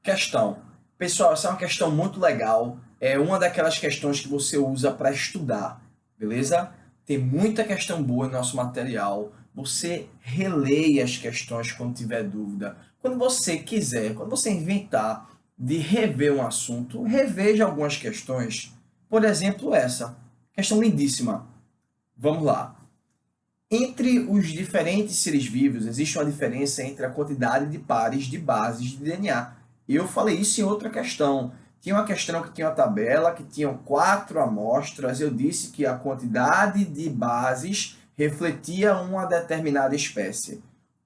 Questão. Pessoal, essa é uma questão muito legal. É uma daquelas questões que você usa para estudar, beleza? Tem muita questão boa em nosso material. Você releia as questões quando tiver dúvida. Quando você quiser, quando você inventar de rever um assunto, reveja algumas questões. Por exemplo, essa. Questão lindíssima. Vamos lá. Entre os diferentes seres vivos, existe uma diferença entre a quantidade de pares de bases de DNA. Eu falei isso em outra questão. Tinha uma questão que tinha uma tabela, que tinham 4 amostras. Eu disse que a quantidade de bases refletia uma determinada espécie.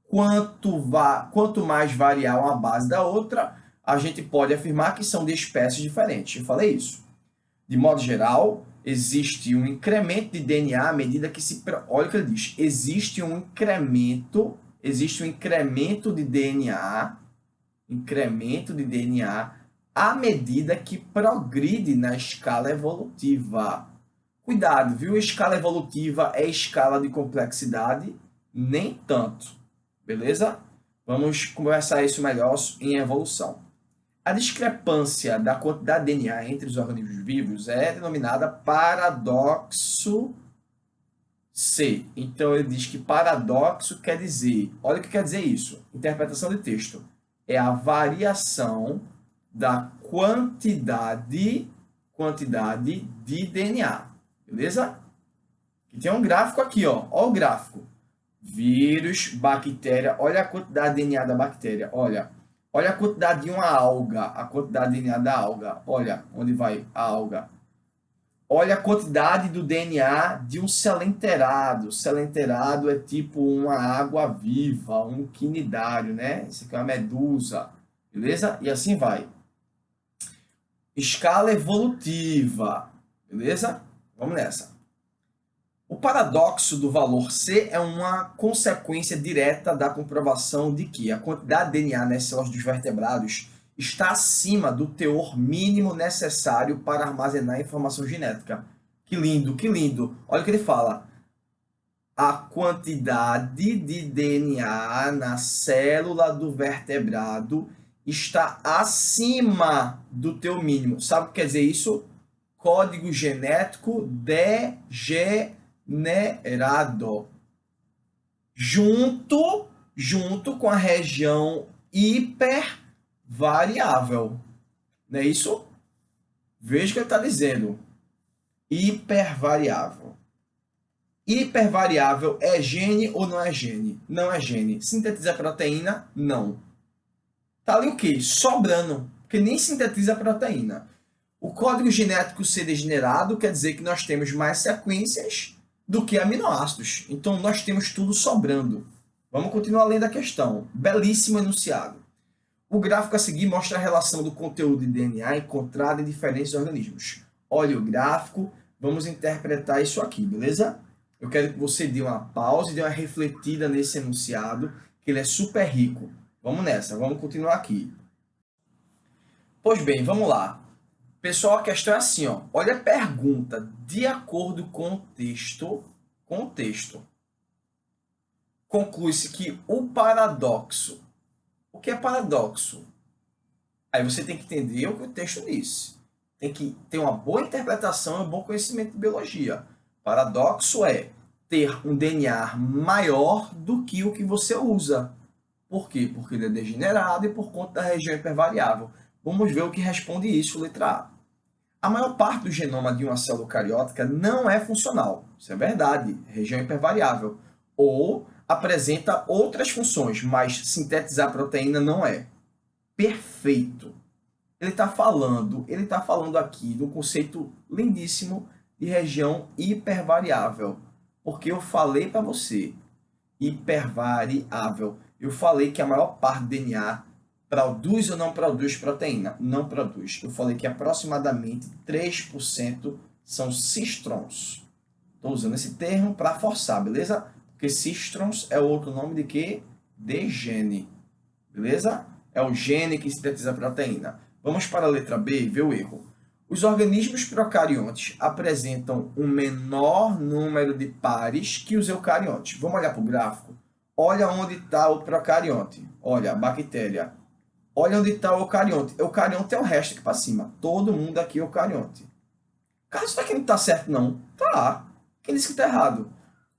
Quanto mais variar uma base da outra, a gente pode afirmar que são de espécies diferentes. Eu falei isso. De modo geral, existe um incremento de DNA à medida que se... Olha o que ele diz. Existe um incremento de DNA à medida que progride na escala evolutiva. Cuidado, viu? Escala evolutiva é escala de complexidade? Nem tanto. Beleza? Vamos conversar isso melhor em evolução. A discrepância da quantidade de DNA entre os organismos vivos é denominada paradoxo C. Então, ele diz que paradoxo quer dizer... Olha o que quer dizer isso. Interpretação de texto. É a variação da quantidade de DNA. Beleza? E tem um gráfico aqui, ó. Olha o gráfico. Vírus, bactéria. Olha a quantidade de DNA da bactéria. Olha a quantidade de uma alga, a quantidade de DNA da alga. Olha onde vai a alga. Olha a quantidade do DNA de um selenterado. Selenterado é tipo uma água viva, um quinidário, né? Isso aqui é uma medusa, beleza? E assim vai. Escala evolutiva, beleza? Vamos nessa. O paradoxo do valor C é uma consequência direta da comprovação de que a quantidade de DNA nas células dos vertebrados está acima do teor mínimo necessário para armazenar informação genética. Que lindo, que lindo. Olha o que ele fala. A quantidade de DNA na célula do vertebrado está acima do teor mínimo. Sabe o que quer dizer isso? Código genético degenerado. Junto com a região hipervariável. Não é isso? Veja o que ele está dizendo. Hipervariável. Hipervariável é gene ou não é gene? Não é gene. Sintetiza proteína? Não. Está ali o quê? Sobrando, porque nem sintetiza proteína. O código genético ser degenerado quer dizer que nós temos mais sequências do que aminoácidos. Então, nós temos tudo sobrando. Vamos continuar lendo a questão. Belíssimo enunciado. O gráfico a seguir mostra a relação do conteúdo de DNA encontrado em diferentes organismos. Olha o gráfico, vamos interpretar isso aqui, beleza? Eu quero que você dê uma pausa e dê uma refletida nesse enunciado, que ele é super rico. Vamos nessa, vamos continuar aqui. Pois bem, vamos lá. Pessoal, a questão é assim, ó. Olha a pergunta. De acordo com o texto, conclui-se que o paradoxo... O que é paradoxo? Aí você tem que entender o que o texto disse. Tem que ter uma boa interpretação e um bom conhecimento de biologia. Paradoxo é ter um DNA maior do que o que você usa. Por quê? Porque ele é degenerado e por conta da região hipervariável. Vamos ver o que responde isso, letra A. A maior parte do genoma de uma célula eucariótica não é funcional. Isso é verdade, região hipervariável. Ou apresenta outras funções, mas sintetizar proteína não é. Perfeito. Ele está falando aqui do conceito lindíssimo de região hipervariável. Porque eu falei para você, hipervariável. Eu falei que a maior parte do DNA produz ou não produz proteína? Não produz. Eu falei que aproximadamente 3% são cistrons. Estou usando esse termo para forçar, beleza? Porque cistrons é outro nome de quê? De gene. Beleza? É o gene que sintetiza a proteína. Vamos para a letra B e ver o erro. Os organismos procariontes apresentam um menor número de pares que os eucariontes. Vamos olhar para o gráfico? Olha onde está o procarionte. Olha, a bactéria. Olha onde está o eucarionte. Eucarionte é o resto aqui para cima. Todo mundo aqui é eucarionte. Carlos, isso aqui não está certo, não. Tá. Quem disse que está errado?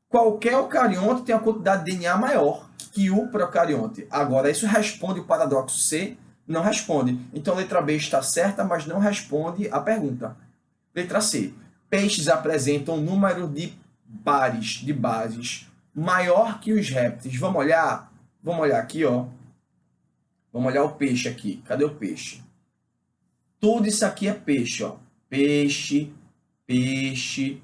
Qualquer eucarionte tem uma quantidade de DNA maior que o procarionte. Agora, isso responde o paradoxo C? Não responde. Então, a letra B está certa, mas não responde a pergunta. Letra C. Peixes apresentam um número de pares de bases maior que os répteis. Vamos olhar? Vamos olhar aqui, ó. Vamos olhar o peixe aqui. Cadê o peixe? Tudo isso aqui é peixe, ó. Peixe, peixe.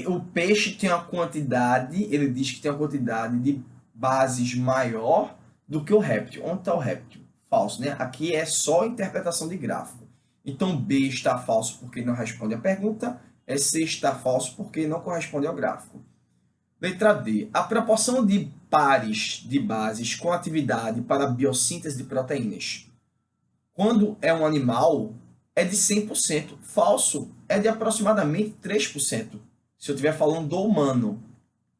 O peixe tem uma quantidade, ele diz que tem uma quantidade de bases maior do que o réptil. Onde está o réptil? Falso, né? Aqui é só interpretação de gráfico. Então, B está falso porque não responde à pergunta. C está falso porque não corresponde ao gráfico. Letra D. A proporção de pares de bases com atividade para a biossíntese de proteínas. Quando é um animal, é de 100%. Falso é de aproximadamente 3%. Se eu estiver falando do humano.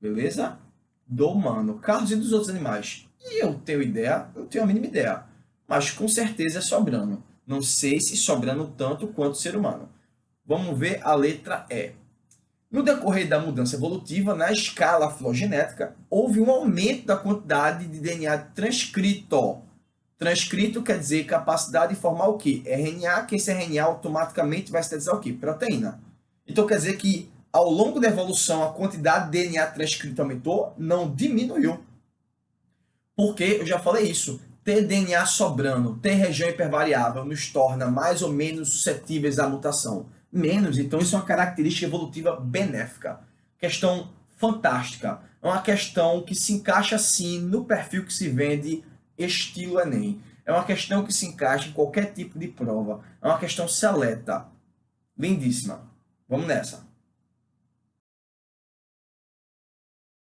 Beleza? Do humano. Carlos, e dos outros animais? E eu tenho ideia? Eu tenho a mínima ideia. Mas com certeza é sobrando. Não sei se sobrando tanto quanto o ser humano. Vamos ver a letra E. No decorrer da mudança evolutiva, na escala filogenética, houve um aumento da quantidade de DNA transcrito. Transcrito quer dizer capacidade de formar o quê? RNA, que esse RNA automaticamente vai sintetizar o quê? Proteína. Então quer dizer que ao longo da evolução a quantidade de DNA transcrito aumentou, não diminuiu. Porque, eu já falei isso, ter DNA sobrando, ter região hipervariável nos torna mais ou menos suscetíveis à mutação. Menos, então isso é uma característica evolutiva benéfica. Questão fantástica. É uma questão que se encaixa sim no perfil que se vende estilo Enem. É uma questão que se encaixa em qualquer tipo de prova. É uma questão seleta. Lindíssima. Vamos nessa.